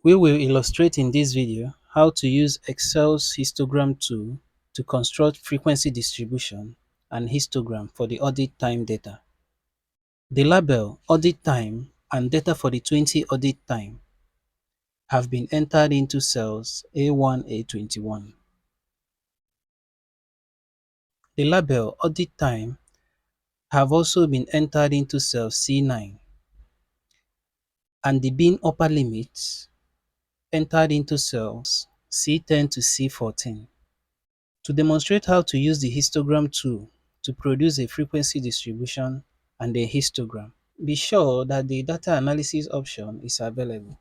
We will illustrate in this video how to use Excel's histogram tool to construct frequency distribution and histogram for the audit time data. The label audit time and data for the 20 audit time have been entered into cells A1, A21. The label audit time have also been entered into cell C9 and the bin upper limits entered into cells C10 to C14. To demonstrate how to use the histogram tool to produce a frequency distribution and a histogram, be sure that the data analysis option is available.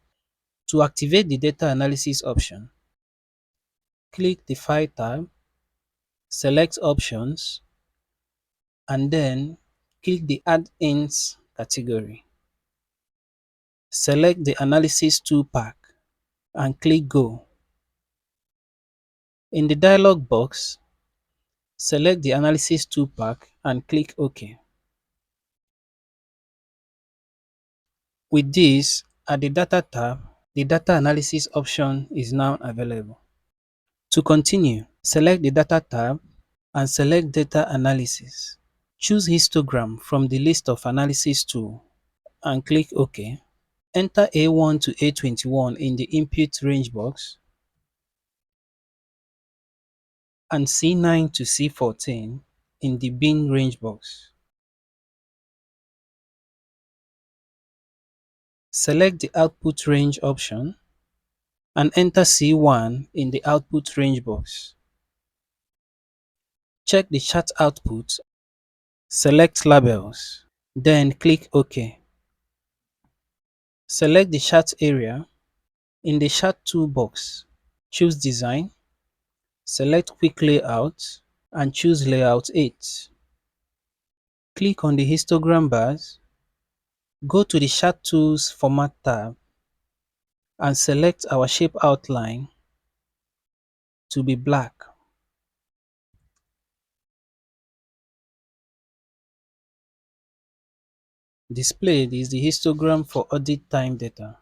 To activate the data analysis option, click the File tab, select Options, and then click the Add-ins category. Select the Analysis Tool Pack and click Go. In the dialog box, select the Analysis Tool Pack and click OK. With this, at the Data tab, the Data Analysis option is now available. To continue, select the Data tab and select Data Analysis. Choose Histogram from the list of Analysis tool and click OK. Enter A1 to A21 in the Input range box and C9 to C14 in the Bin range box. Select the Output range option and enter C1 in the Output range box. Check the chart output, select Labels, then click OK. Select the chart area. In the chart toolbox, choose Design, select Quick Layout, and choose Layout 8. Click on the histogram bars, go to the Chart Tools Format tab, and select our shape outline to be black. Displayed is the histogram for audit time data.